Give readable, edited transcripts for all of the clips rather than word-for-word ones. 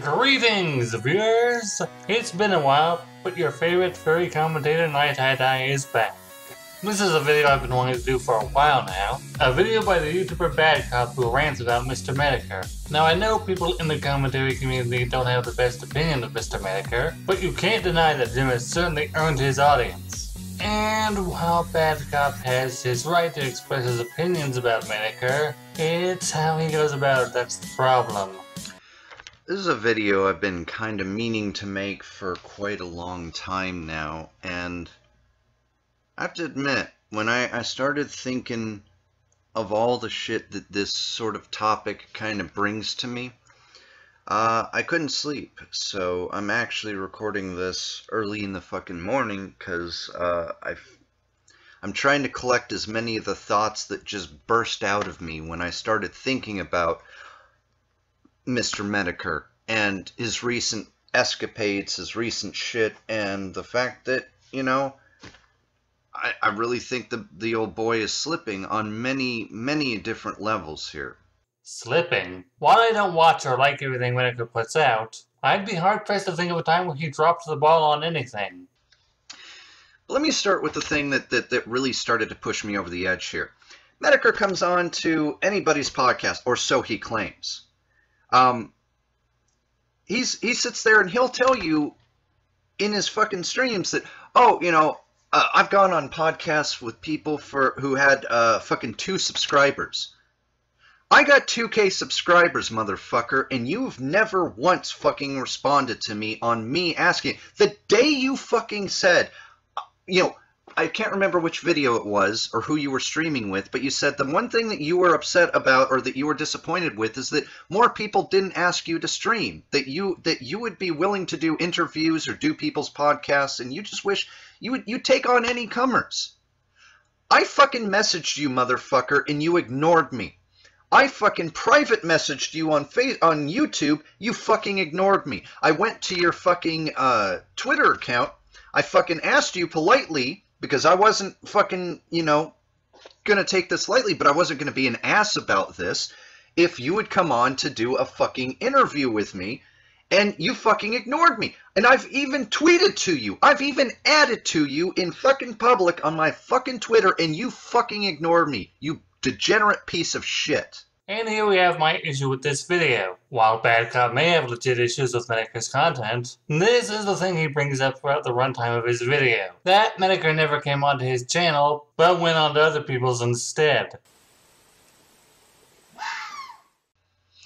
Greetings, viewers! It's been a while, but your favorite furry commentator, Night Tie is back. This is a video I've been wanting to do for a while now. A video by the YouTuber Bad Cop who rants about Mr. Medicare. Now I know people in the commentary community don't have the best opinion of Mr. Medicare, but you can't deny that Jim has certainly earned his audience. And while Bad Cop has his right to express his opinions about Medicare, it's how he goes about it that's the problem. This is a video I've been kind of meaning to make for quite a long time now, and I have to admit, when I started thinking of all the shit that this sort of topic kind of brings to me, I couldn't sleep. So I'm actually recording this early in the fucking morning because I'm trying to collect as many of the thoughts that just burst out of me when I started thinking about Mr. Medicare and his recent escapades, his recent shit, and the fact that, you know, I really think the old boy is slipping on many different levels here. Slipping? While I don't watch or like everything Medicare puts out, I'd be hard-pressed to think of a time when he dropped the ball on anything. Let me start with the thing that really started to push me over the edge here. Medicare comes on to anybody's podcast, or so he claims. He sits there and he'll tell you in his fucking streams that, oh, you know, I've gone on podcasts with people who had fucking 2 subscribers. I got 2K subscribers, motherfucker, and you've never once fucking responded to me on me asking. The day you fucking said, you know, I can't remember which video it was or who you were streaming with, but you said the one thing that you were upset about or that you were disappointed with is that more people didn't ask you to stream, that you would be willing to do interviews or do people's podcasts, and you just wish you'd take on any comers. I fucking messaged you, motherfucker, and you ignored me. I fucking private messaged you on YouTube, you fucking ignored me. I went to your fucking Twitter account, I fucking asked you politely, because I wasn't fucking, you know, gonna take this lightly, but I wasn't gonna be an ass about this, if you would come on to do a fucking interview with me, and you fucking ignored me. And I've even tweeted to you. I've even added to you in fucking public on my fucking Twitter, and you fucking ignored me, you degenerate piece of shit. And here we have my issue with this video. While Bad Cop may have legit issues with Medicare's content, this is the thing he brings up throughout the runtime of his video. That Medicare never came onto his channel, but went onto other people's instead.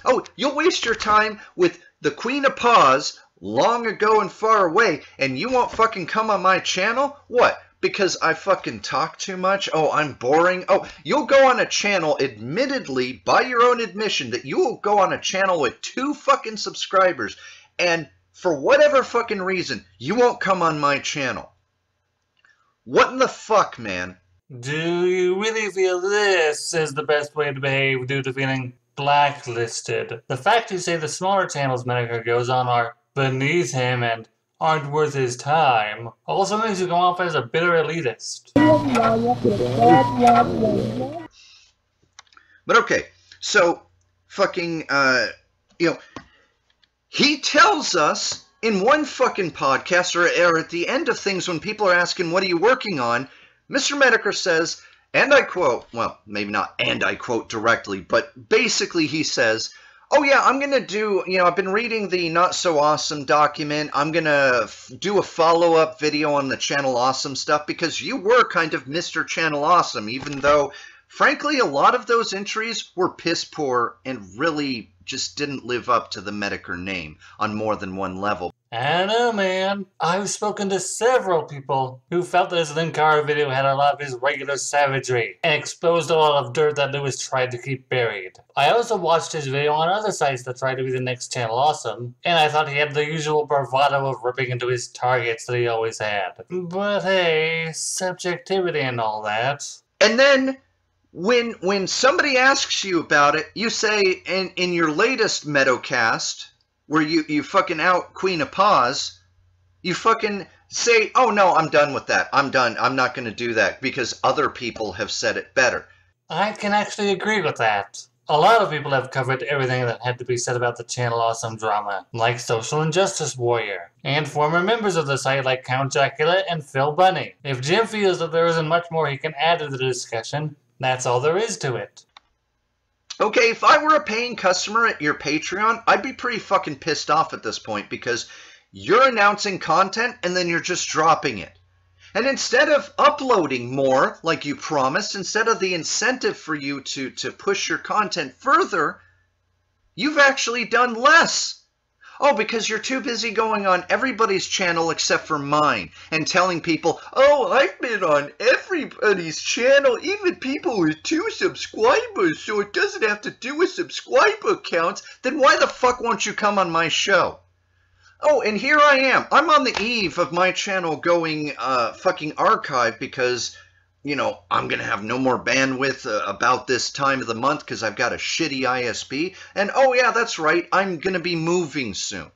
Oh, you'll waste your time with the Queen of Paws long ago and far away, and you won't fucking come on my channel? What? Because I fucking talk too much? Oh, I'm boring? Oh, you'll go on a channel, admittedly, by your own admission, that you will go on a channel with 2 fucking subscribers, and for whatever fucking reason, you won't come on my channel. What in the fuck, man? Do you really feel this is the best way to behave due to feeling blacklisted? The fact you say the smaller channels Medicare goes on are beneath him and aren't worth his time also makes you come off as a bitter elitist. But okay, so fucking, you know, he tells us in one fucking podcast or at the end of things when people are asking, what are you working on? Mr. Medicare says, and I quote, well, maybe not and I quote directly, but basically he says, oh yeah, I'm going to do, you know, I've been reading the Not So Awesome document. I'm going to do a follow-up video on the Channel Awesome stuff because you were kind of Mr. Channel Awesome, even though, frankly, a lot of those entries were piss poor and really just didn't live up to the Medicare name on more than one level. I don't know, man. I've spoken to several people who felt that his Linkara video had a lot of his regular savagery and exposed a lot of dirt that Lewis tried to keep buried. I also watched his video on other sites that tried to be the next Channel Awesome, and I thought he had the usual bravado of ripping into his targets that he always had. But hey, subjectivity and all that. And then, when somebody asks you about it, you say in your latest Medocast, where you fucking out Queen of Paws, you fucking say, oh no, I'm done with that. I'm done. I'm not going to do that because other people have said it better. I can actually agree with that. A lot of people have covered everything that had to be said about the Channel Awesome drama, like Social Injustice Warrior, and former members of the site like Count Jackula and Phil Bunny. If Jim feels that there isn't much more he can add to the discussion, that's all there is to it. Okay, if I were a paying customer at your Patreon, I'd be pretty fucking pissed off at this point because you're announcing content and then you're just dropping it. And instead of uploading more, like you promised, instead of the incentive for you to push your content further, you've actually done less. Oh, because you're too busy going on everybody's channel except for mine and telling people, oh, I've been on everybody's channel, even people with 2 subscribers, so it doesn't have to do with subscriber counts. Then why the fuck won't you come on my show? Oh, and here I am. I'm on the eve of my channel going fucking archive because, you know, I'm going to have no more bandwidth about this time of the month because I've got a shitty ISP. And, oh yeah, that's right, I'm going to be moving soon.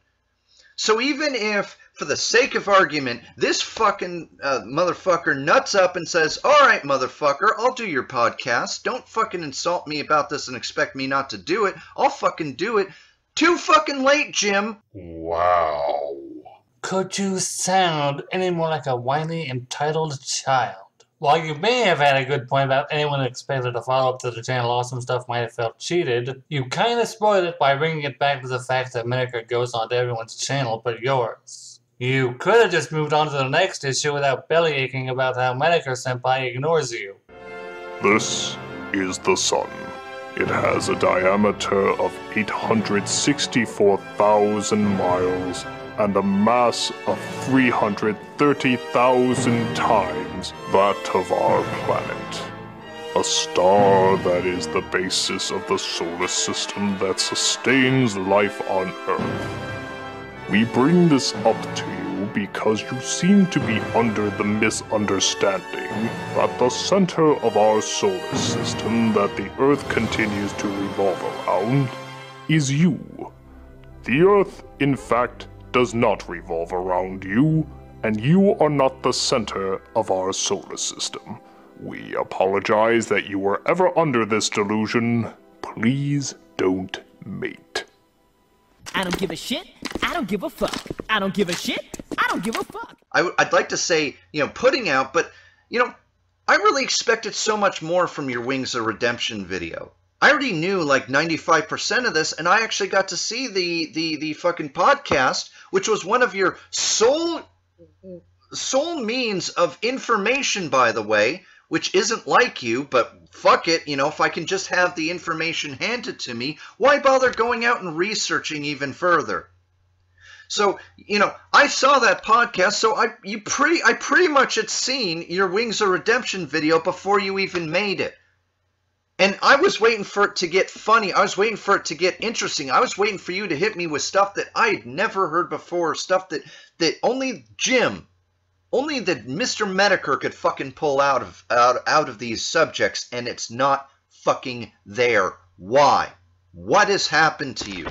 So even if, for the sake of argument, this fucking motherfucker nuts up and says, all right, motherfucker, I'll do your podcast. Don't fucking insult me about this and expect me not to do it. I'll fucking do it. Too fucking late, Jim. Wow. Could you sound any more like a whiny, entitled child? While you may have had a good point about anyone who expected a follow-up to the Channel Awesome stuff might have felt cheated, you kinda spoiled it by bringing it back to the fact that Miniker goes onto everyone's channel but yours. You could have just moved on to the next issue without belly aching about how Miniker Senpai ignores you. This is the sun. It has a diameter of 864,000 miles and a mass of 330,000 times that of our planet. A star that is the basis of the solar system that sustains life on Earth. We bring this up to you because you seem to be under the misunderstanding that the center of our solar system that the Earth continues to revolve around is you. The Earth, in fact, does not revolve around you, and you are not the center of our solar system. We apologize that you were ever under this delusion. Please don't mate. I don't give a shit. I don't give a fuck. I don't give a shit. I don't give a fuck. I'd like to say, you know, putting out, but, you know, I really expected so much more from your Wings of Redemption video. I already knew like 95% of this, and I actually got to see the fucking podcast, which was one of your sole means of information, by the way, which isn't like you, but fuck it, you know, if I can just have the information handed to me, why bother going out and researching even further? So, you know, I saw that podcast, so I pretty much had seen your Wings of Redemption video before you even made it. And I was waiting for it to get funny. I was waiting for it to get interesting. I was waiting for you to hit me with stuff that I'd never heard before, stuff that only Jim, only that Mr. Miniker could fucking pull out of these subjects, and it's not fucking there. Why? What has happened to you?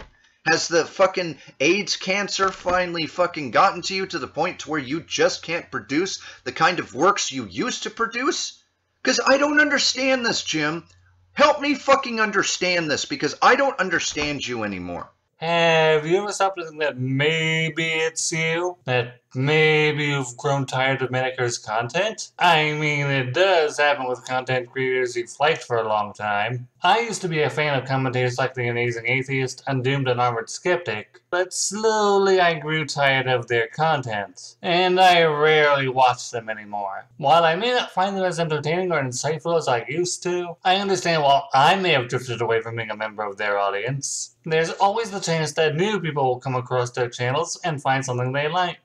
Has the fucking AIDS cancer finally fucking gotten to you to the point to where you just can't produce the kind of works you used to produce? Because I don't understand this, Jim. Help me fucking understand this, because I don't understand you anymore. Have you ever stopped to think that maybe it's you? That maybe you've grown tired of Miniker's content? I mean, it does happen with content creators you've liked for a long time. I used to be a fan of commentators like The Amazing Atheist, Undoomed and Armored Skeptic, but slowly I grew tired of their content, and I rarely watch them anymore. While I may not find them as entertaining or insightful as I used to, I understand while I may have drifted away from being a member of their audience, there's always the chance that new people will come across their channels and find something they like.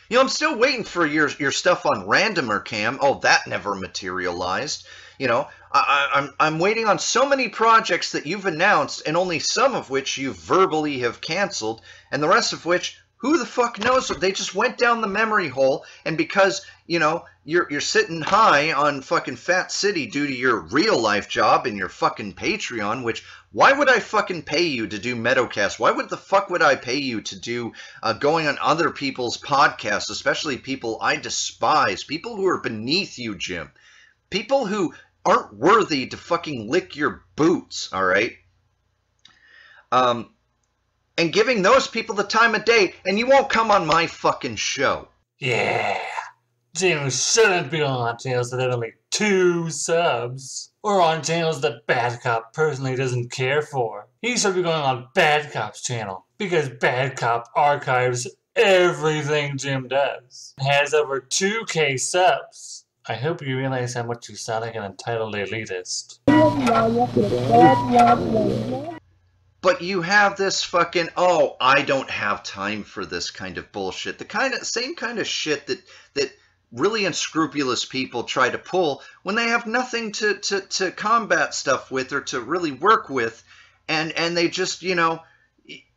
You know, I'm still waiting for your stuff on Randomer Cam. Oh, that never materialized. You know, I'm waiting on so many projects that you've announced, and only some of which you verbally have canceled, and the rest of which, who the fuck knows? They just went down the memory hole, and because, you know, you're sitting high on fucking Fat City due to your real life job and your fucking Patreon, which, why would I fucking pay you to do Medocast? Why would the fuck would I pay you to do going on other people's podcasts, especially people I despise, people who are beneath you, Jim? People who aren't worthy to fucking lick your boots, all right? And giving those people the time of day, and you won't come on my fucking show. Yeah. Jim shouldn't be on channels that have only 2 subs. Or on channels that Bad Cop personally doesn't care for. He should be going on Bad Cop's channel, because Bad Cop archives everything Jim does. Has over 2K subs. I hope you realize how much you sound like an entitled elitist. But you have this fucking, oh, I don't have time for this kind of bullshit. The same kind of shit that really unscrupulous people try to pull when they have nothing to combat stuff with or to really work with, and they just, you know,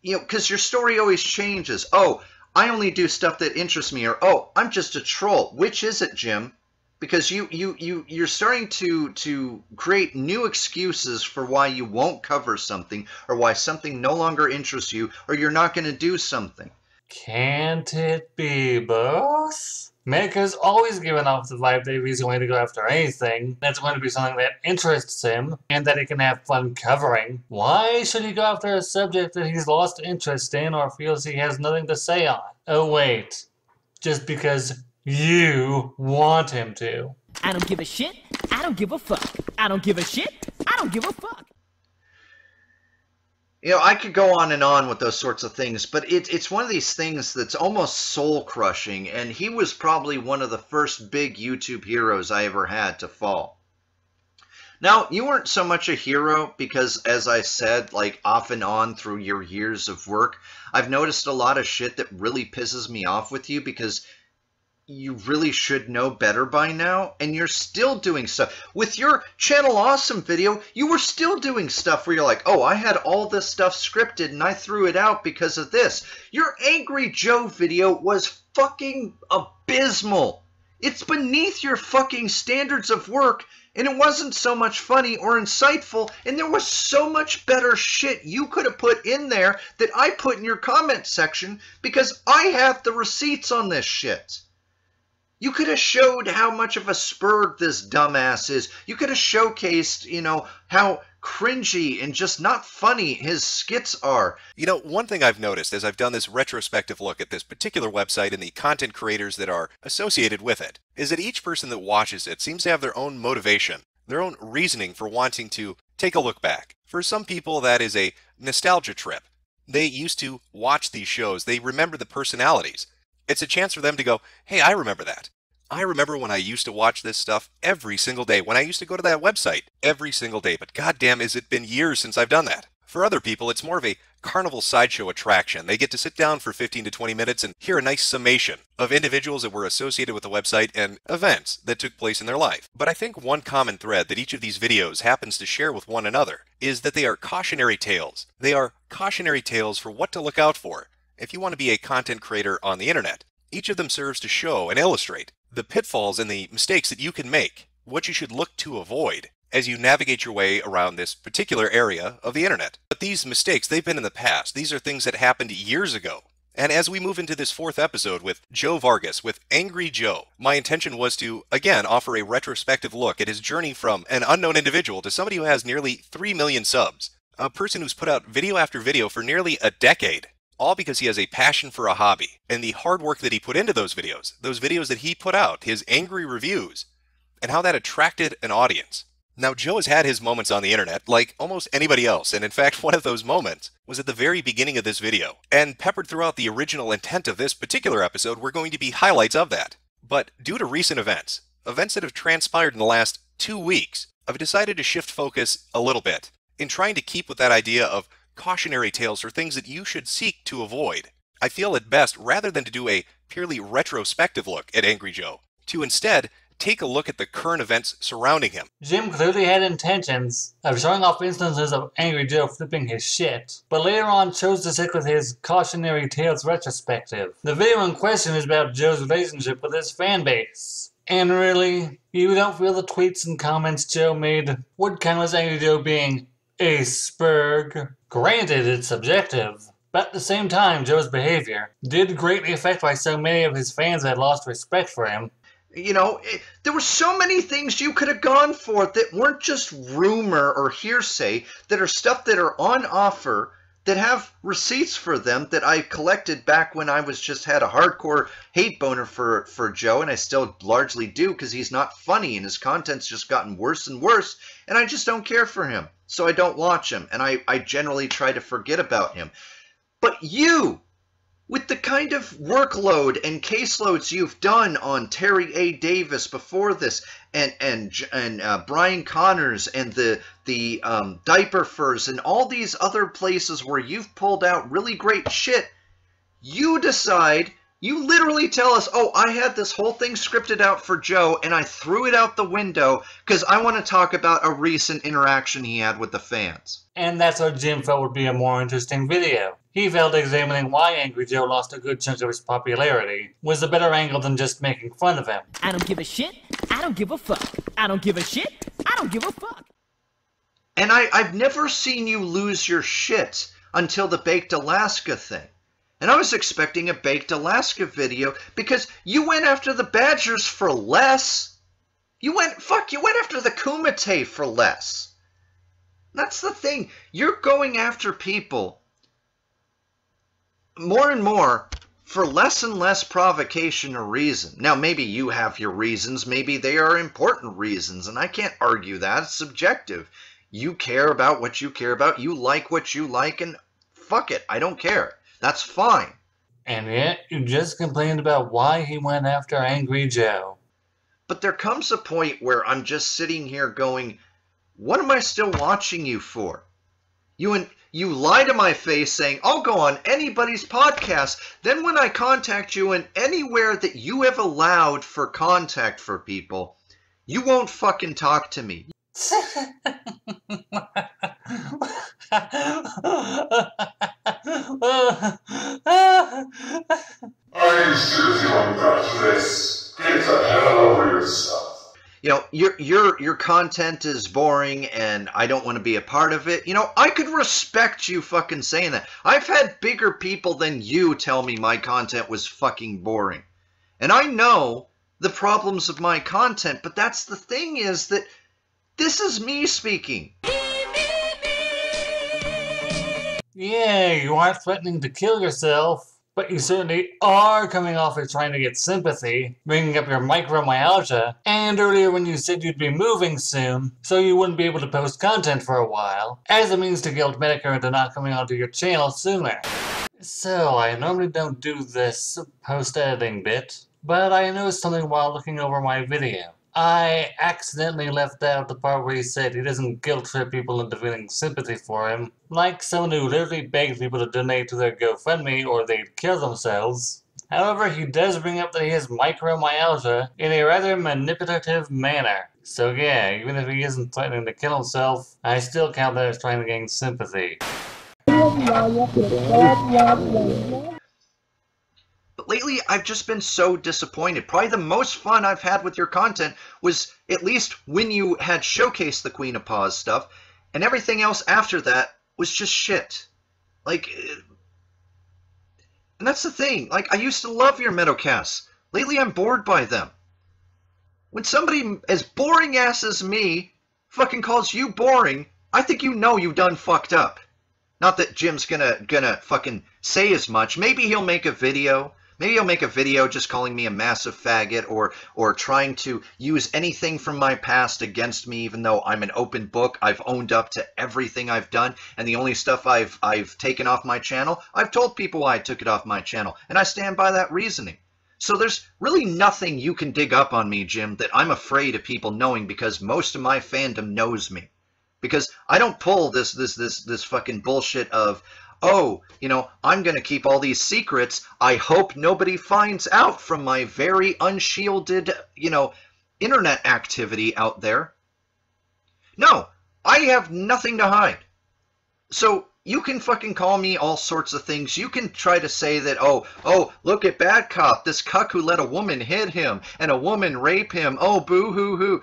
because your story always changes. Oh, I only do stuff that interests me, or oh, I'm just a troll. Which is it, Jim? Because you're starting to create new excuses for why you won't cover something, or why something no longer interests you, or you're not going to do something. Can't it be both? Maker's always given off the vibe that if he's going to go after anything, that's going to be something that interests him, and that he can have fun covering. Why should he go after a subject that he's lost interest in or feels he has nothing to say on? Oh wait, just because you want him to. I don't give a shit. I don't give a fuck. I don't give a shit. I don't give a fuck. You know, I could go on and on with those sorts of things, but it's one of these things that's almost soul-crushing, and he was probably one of the first big YouTube heroes I ever had to fall. Now, you weren't so much a hero because, as I said, like off and on through your years of work, I've noticed a lot of shit that really pisses me off with you because you really should know better by now, and you're still doing stuff. With your Channel Awesome video, you were still doing stuff where you're like, oh, I had all this stuff scripted and I threw it out because of this. Your Angry Joe video was fucking abysmal. It's beneath your fucking standards of work, and it wasn't so much funny or insightful, and there was so much better shit you could have put in there that I put in your comment section because I have the receipts on this shit. You could have showed how much of a spurg this dumbass is. You could have showcased, you know, how cringy and just not funny his skits are. You know, one thing I've noticed as I've done this retrospective look at this particular website and the content creators that are associated with it, is that each person that watches it seems to have their own motivation, their own reasoning for wanting to take a look back. For some people, that is a nostalgia trip. They used to watch these shows. They remember the personalities. It's a chance for them to go, hey, I remember that. I remember when I used to watch this stuff every single day, when I used to go to that website every single day, but goddamn, has it been years since I've done that. For other people, it's more of a carnival sideshow attraction. They get to sit down for 15 to 20 minutes and hear a nice summation of individuals that were associated with the website and events that took place in their life. But I think one common thread that each of these videos happens to share with one another is that they are cautionary tales. They are cautionary tales for what to look out for if you want to be a content creator on the internet. Each of them serves to show and illustrate the pitfalls and the mistakes that you can make, what you should look to avoid as you navigate your way around this particular area of the internet. But these mistakes, they've been in the past. These are things that happened years ago. And as we move into this 4th episode with Joe Vargas, with Angry Joe, my intention was to, again, offer a retrospective look at his journey from an unknown individual to somebody who has nearly 3 million subs, a person who's put out video after video for nearly a decade. All because he has a passion for a hobby, and the hard work that he put into those videos that he put out, his angry reviews, and how that attracted an audience. Now, Joe has had his moments on the internet like almost anybody else, and in fact, one of those moments was at the very beginning of this video. And peppered throughout the original intent of this particular episode were going to be highlights of that. But due to recent events that have transpired in the last 2 weeks, I've decided to shift focus a little bit in trying to keep with that idea of cautionary tales for things that you should seek to avoid. I feel it best, rather than to do a purely retrospective look at Angry Joe, to instead take a look at the current events surrounding him. Jim clearly had intentions of showing off instances of Angry Joe flipping his shit, but later on chose to stick with his cautionary tales retrospective. The video in question is about Joe's relationship with his fan base. And really, you don't feel the tweets and comments Joe made would count as Angry Joe being a spurg. Granted, it's subjective, but at the same time, Joe's behavior did greatly affect why so many of his fans had lost respect for him. You know, there were so many things you could have gone for that weren't just rumor or hearsay, that are stuff that are on offer, that have receipts for them that I collected back when I was just had a hardcore hate boner for Joe, and I still largely do because he's not funny and his content's just gotten worse and worse, and I just don't care for him. So I don't watch him, and I generally try to forget about him. But you, with the kind of workload and caseloads you've done on Terry A. Davis before this, and Brian Connors and the Diaper Furs and all these other places where you've pulled out really great shit, you decide, you literally tell us, oh, I had this whole thing scripted out for Joe and I threw it out the window because I want to talk about a recent interaction he had with the fans. And that's what Jim felt would be a more interesting video. He felt examining why Angry Joe lost a good chunk of his popularity was a better angle than just making fun of him. I don't give a shit. I don't give a fuck. I don't give a shit. I don't give a fuck. And I've never seen you lose your shit until the Baked Alaska thing. And I was expecting a Baked Alaska video because you went after the Badgers for less. You went after the Kumite for less. That's the thing. You're going after people more and more for less and less provocation or reason. Now, maybe you have your reasons. Maybe they are important reasons, and I can't argue that. It's subjective. You care about what you care about. You like what you like, and fuck it. I don't care. That's fine. And yet, you just complained about why he went after Angry Joe. But there comes a point where I'm just sitting here going, what am I still watching you for? You lie to my face saying, I'll go on anybody's podcast. Then when I contact you in anywhere that you have allowed for contact for people, you won't fucking talk to me. I seriously won't touch this. Get the hell over yourself. You know, your content is boring and I don't want to be a part of it. You know, I could respect you fucking saying that. I've had bigger people than you tell me my content was fucking boring. And I know the problems of my content, but that's the thing, is that this is me speaking. Yeah, you aren't threatening to kill yourself, but you certainly are coming off as trying to get sympathy, bringing up your micromyalgia, and earlier when you said you'd be moving soon, so you wouldn't be able to post content for a while, as a means to guilt Medicare into not coming onto your channel sooner. So, I normally don't do this post-editing bit, but I noticed something while looking over my video. I accidentally left out the part where he said he doesn't guilt-trip people into feeling sympathy for him, like someone who literally begs people to donate to their GoFundMe or they'd kill themselves. However, he does bring up that he has micromyalgia in a rather manipulative manner. So yeah, even if he isn't threatening to kill himself, I still count that as trying to gain sympathy. But lately, I've just been so disappointed. Probably the most fun I've had with your content was at least when you had showcased the Queen of Paws stuff, and everything else after that was just shit. Like, and that's the thing. Like, I used to love your Meadowcasts. Lately, I'm bored by them. When somebody as boring ass as me fucking calls you boring, I think you know you done fucked up. Not that Jim's gonna fucking say as much. Maybe he'll make a video. Maybe he'll make a video just calling me a massive faggot or trying to use anything from my past against me, even though I'm an open book. I've owned up to everything I've done, and the only stuff I've taken off my channel, I've told people why I took it off my channel, and I stand by that reasoning. So there's really nothing you can dig up on me, Jim, that I'm afraid of people knowing, because most of my fandom knows me. Because I don't pull this fucking bullshit of, oh, you know, I'm going to keep all these secrets. I hope nobody finds out from my very unshielded, you know, internet activity out there. No, I have nothing to hide. So you can fucking call me all sorts of things. You can try to say that, oh, look at Bad Cop, this cuck who let a woman hit him and a woman rape him. Oh, boo-hoo-hoo.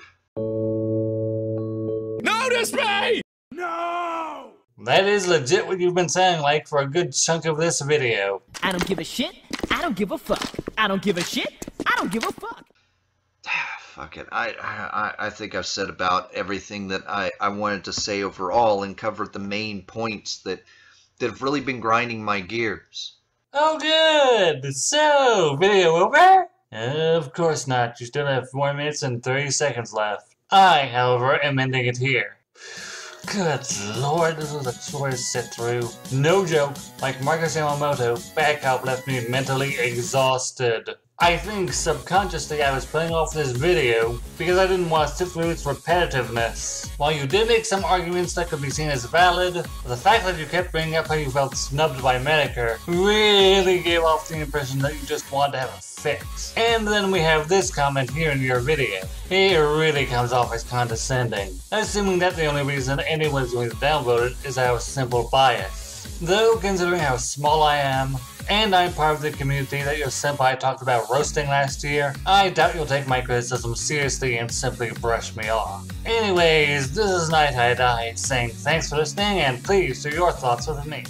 Notice me! No! That is legit what you've been saying, like, for a good chunk of this video. I don't give a shit. I don't give a fuck. I don't give a shit. I don't give a fuck. Fuck it. I think I've said about everything that I wanted to say overall and covered the main points that have really been grinding my gears. Oh, good! So, video over? Of course not. You still have 4 minutes and 30 seconds left. I, however, am ending it here. Good lord, this was a chore to sit through. No joke, like Marcus Yamamoto, Bad Cop left me mentally exhausted. I think subconsciously I was putting off this video because I didn't want to sit through its repetitiveness. While you did make some arguments that could be seen as valid, the fact that you kept bringing up how you felt snubbed by Medicare really gave off the impression that you just wanted to have a fix. And then we have this comment here in your video. It really comes off as condescending, assuming that the only reason anyone's going to downvote it is out of simple bias. Though, considering how small I am, and I'm part of the community that your senpai talked about roasting last year, I doubt you'll take my criticism seriously and simply brush me off. Anyways, this is Night High Die saying thanks for listening and please share your thoughts with me.